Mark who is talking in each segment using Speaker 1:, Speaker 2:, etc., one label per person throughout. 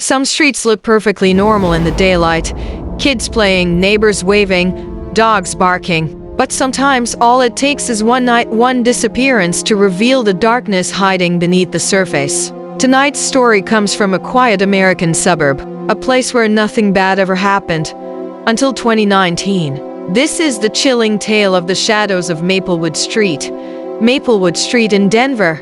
Speaker 1: Some streets look perfectly normal in the daylight. Kids playing, neighbors waving, dogs barking. But sometimes all it takes is one night, one disappearance to reveal the darkness hiding beneath the surface. Tonight's story comes from a quiet American suburb, a place where nothing bad ever happened until 2019. This is the chilling tale of the shadows of Maplewood Street. Maplewood Street in Denver,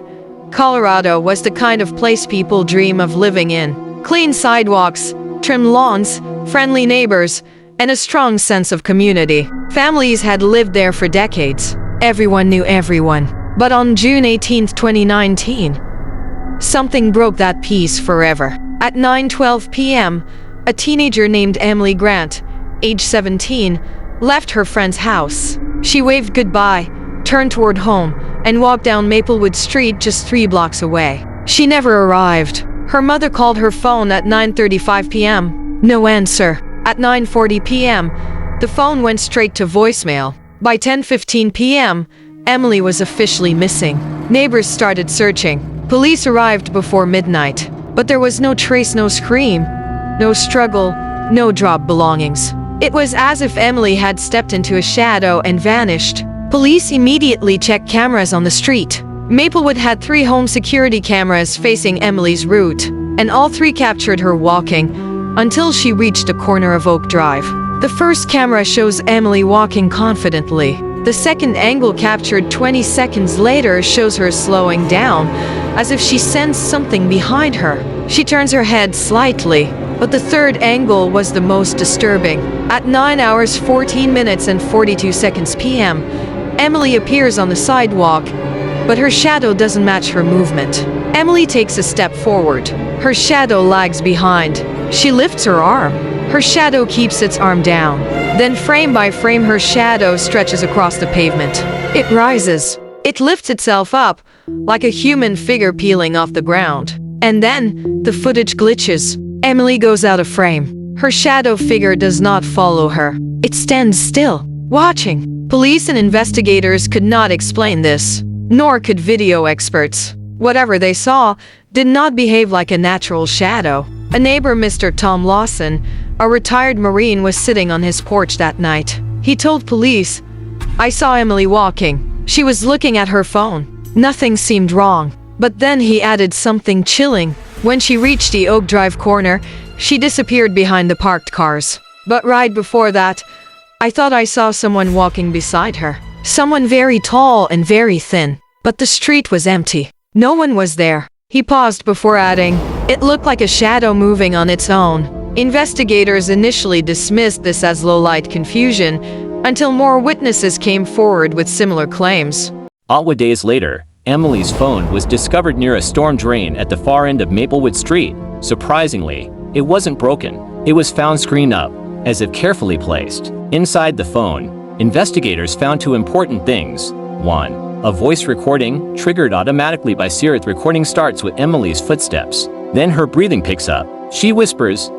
Speaker 1: Colorado was the kind of place people dream of living in. Clean sidewalks, trimmed lawns, friendly neighbors, and a strong sense of community. Families had lived there for decades. Everyone knew everyone. But on June 18, 2019, something broke that peace forever. At 9:12 p.m., a teenager named Emily Grant, age 17, left her friend's house. She waved goodbye, turned toward home, and walked down Maplewood Street just 3 blocks away. She never arrived. Her mother called her phone at 9:35 p.m. No answer. At 9:40 p.m., the phone went straight to voicemail. By 10:15 p.m., Emily was officially missing. Neighbors started searching. Police arrived before midnight, but there was no trace, no scream, no struggle, no dropped belongings. It was as if Emily had stepped into a shadow and vanished. Police immediately checked cameras on the street. Maplewood had 3 home security cameras facing Emily's route, and all 3 captured her walking until she reached the corner of Oak Drive. The first camera shows Emily walking confidently. The second angle, captured 20 seconds later, shows her slowing down, as if she sensed something behind her. She turns her head slightly, but the third angle was the most disturbing. At 9 hours 14 minutes and 42 seconds p.m., Emily appears on the sidewalk, but her shadow doesn't match her movement. Emily takes a step forward. Her shadow lags behind. She lifts her arm. Her shadow keeps its arm down. Then frame by frame, her shadow stretches across the pavement. It rises. It lifts itself up, like a human figure peeling off the ground. And then, the footage glitches. Emily goes out of frame. Her shadow figure does not follow her. It stands still, watching. Police and investigators could not explain this, nor could video experts. Whatever they saw did not behave like a natural shadow. A neighbor, Mr. Tom Lawson, a retired Marine, was sitting on his porch that night. He told police, "I saw Emily walking. She was looking at her phone. Nothing seemed wrong." But then he added something chilling. When she reached the Oak Drive corner, she disappeared behind the parked cars. But right before that, I thought I saw someone walking beside her. Someone very tall and very thin. But the street was empty. No one was there. He paused before adding, "It looked like a shadow moving on its own." Investigators initially dismissed this as low-light confusion until more witnesses came forward with similar claims.
Speaker 2: Days later, Emily's phone was discovered near a storm drain at the far end of Maplewood Street. Surprisingly, it wasn't broken. It was found screened up, as if carefully placed. Inside the phone, investigators found 2 important things. 1. A voice recording, triggered automatically by Siri. The recording starts with Emily's footsteps. Then her breathing picks up. She whispers,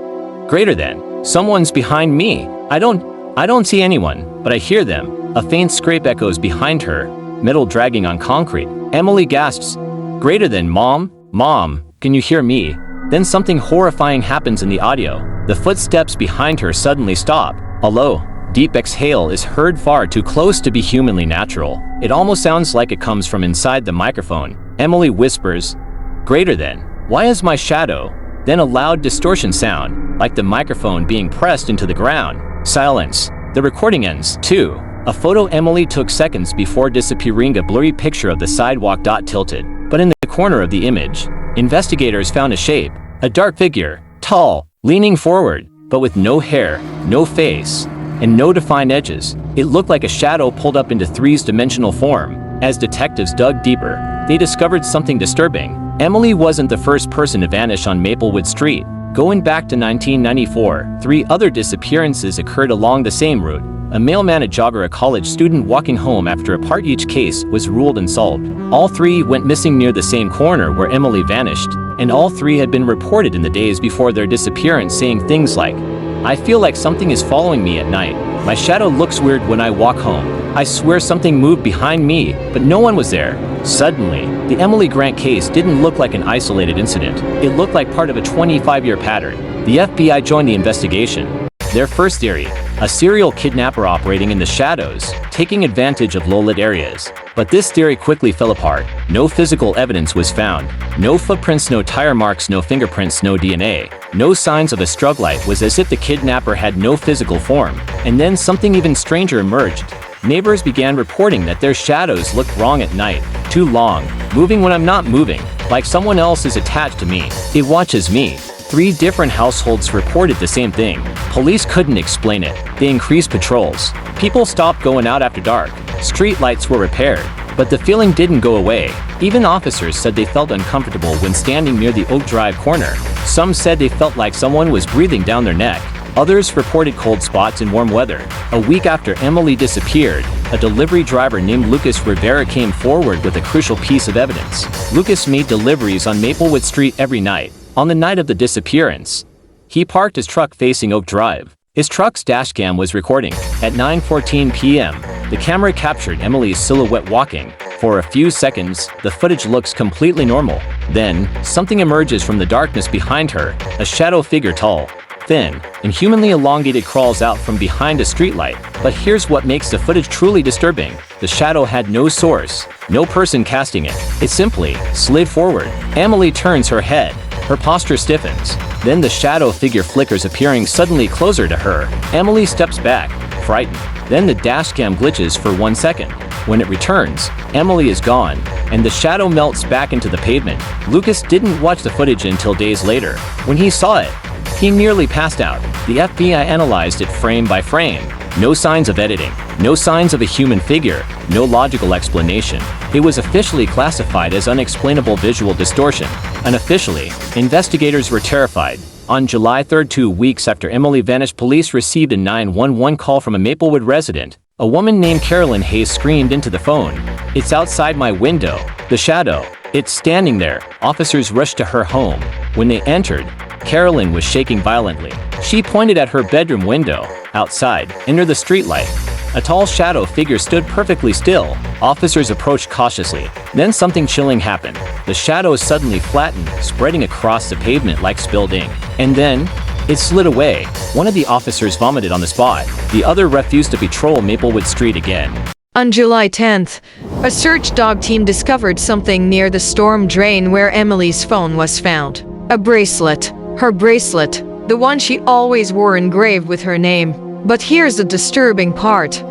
Speaker 2: "Greater than, someone's behind me. I don't see anyone, but I hear them." A faint scrape echoes behind her, metal dragging on concrete. Emily gasps, "Greater than, Mom? Mom, can you hear me?" Then something horrifying happens in the audio. The footsteps behind her suddenly stop. A low, deep exhale is heard far too close to be humanly natural. It almost sounds like it comes from inside the microphone. Emily whispers, "Greater than, why is my shadow?" Then a loud distortion sound, like the microphone being pressed into the ground. Silence. The recording ends, too. A photo Emily took seconds before disappearing, a blurry picture of the sidewalk tilted. But in the corner of the image, investigators found a shape, a dark figure, tall, leaning forward, but with no hair, no face, and no defined edges. It looked like a shadow pulled up into 3-dimensional form. As detectives dug deeper, they discovered something disturbing. Emily wasn't the first person to vanish on Maplewood Street. Going back to 1994, 3 other disappearances occurred along the same route. A mailman, a jogger, a college student walking home after a part. Each case was ruled unsolved. All 3 went missing near the same corner where Emily vanished, and all 3 had been reported in the days before their disappearance, saying things like, "I feel like something is following me at night. My shadow looks weird when I walk home. I swear something moved behind me, but no one was there." Suddenly, the Emily Grant case didn't look like an isolated incident. It looked like part of a 25-year pattern. The FBI joined the investigation. Their first theory: a serial kidnapper operating in the shadows, taking advantage of low-lit areas. But this theory quickly fell apart. No physical evidence was found. No footprints, no tire marks, no fingerprints, no DNA. No signs of a strug light. Was as if the kidnapper had no physical form. And then something even stranger emerged. Neighbors began reporting that their shadows looked wrong at night, too long, moving when I'm not moving, like someone else is attached to me. It watches me. 3 different households reported the same thing. Police couldn't explain it. They increased patrols. People stopped going out after dark. Street lights were repaired. But the feeling didn't go away. Even officers said they felt uncomfortable when standing near the Oak Drive corner. Some said they felt like someone was breathing down their neck. Others reported cold spots in warm weather. A week after Emily disappeared, a delivery driver named Lucas Rivera came forward with a crucial piece of evidence. Lucas made deliveries on Maplewood Street every night. On the night of the disappearance, he parked his truck facing Oak Drive. His truck's dashcam was recording. At 9:14 p.m., the camera captured Emily's silhouette walking. For a few seconds, the footage looks completely normal. Then, something emerges from the darkness behind her. A shadow figure, tall, thin, and humanly elongated, crawls out from behind a streetlight. But here's what makes the footage truly disturbing. The shadow had no source, no person casting it. It simply slid forward. Emily turns her head. Her posture stiffens. Then the shadow figure flickers, appearing suddenly closer to her. Emily steps back, frightened. Then the dashcam glitches for 1 second. When it returns, Emily is gone, and the shadow melts back into the pavement. Lucas didn't watch the footage until days later. When he saw it, he nearly passed out. The FBI analyzed it frame by frame. No signs of editing. No signs of a human figure. No logical explanation. It was officially classified as unexplainable visual distortion. Unofficially, investigators were terrified. On July 3, 2 weeks after Emily vanished, police received a 911 call from a Maplewood resident. A woman named Carolyn Hayes screamed into the phone, "It's outside my window. The shadow. It's standing there." Officers rushed to her home. When they entered, Carolyn was shaking violently. She pointed at her bedroom window. Outside, under the streetlight, a tall shadow figure stood perfectly still. Officers approached cautiously. Then something chilling happened. The shadow suddenly flattened, spreading across the pavement like spilled ink. And then, it slid away. One of the officers vomited on the spot. The other refused to patrol Maplewood Street again.
Speaker 1: On July 10th, a search dog team discovered something near the storm drain where Emily's phone was found. A bracelet. Her bracelet. The one she always wore, engraved with her name. But here's the disturbing part.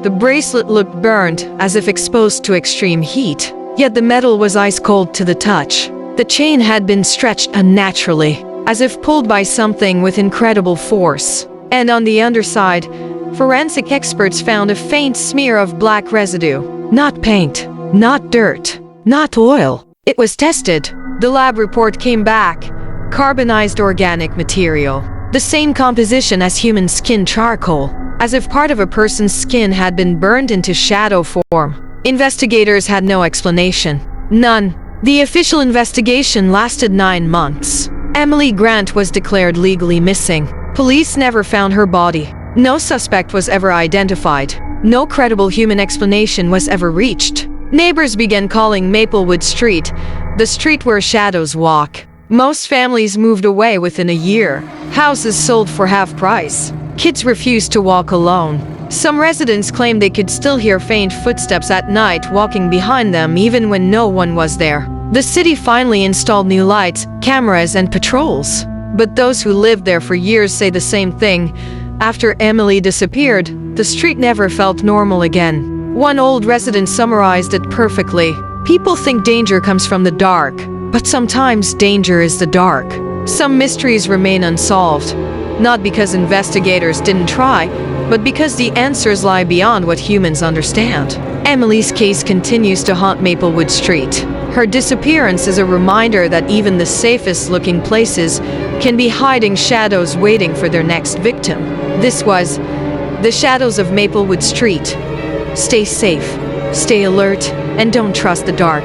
Speaker 1: The bracelet looked burnt, as if exposed to extreme heat. Yet the metal was ice cold to the touch. The chain had been stretched unnaturally, as if pulled by something with incredible force. And on the underside, forensic experts found a faint smear of black residue. Not paint, not dirt, not oil. It was tested. The lab report came back. Carbonized organic material. The same composition as human skin charcoal, as if part of a person's skin had been burned into shadow form. Investigators had no explanation. None. The official investigation lasted 9 months. Emily Grant was declared legally missing. Police never found her body. No suspect was ever identified. No credible human explanation was ever reached. Neighbors began calling Maplewood Street the street where shadows walk. Most families moved away within a year. Houses sold for half price. Kids refused to walk alone. Some residents claimed they could still hear faint footsteps at night walking behind them even when no one was there. The city finally installed new lights, cameras, and patrols. But those who lived there for years say the same thing. After Emily disappeared, the street never felt normal again. One old resident summarized it perfectly. People think danger comes from the dark. But sometimes danger is the dark. Some mysteries remain unsolved, not because investigators didn't try, but because the answers lie beyond what humans understand. Emily's case continues to haunt Maplewood Street. Her disappearance is a reminder that even the safest-looking places can be hiding shadows waiting for their next victim. This was The Shadows of Maplewood Street. Stay safe, stay alert, and don't trust the dark.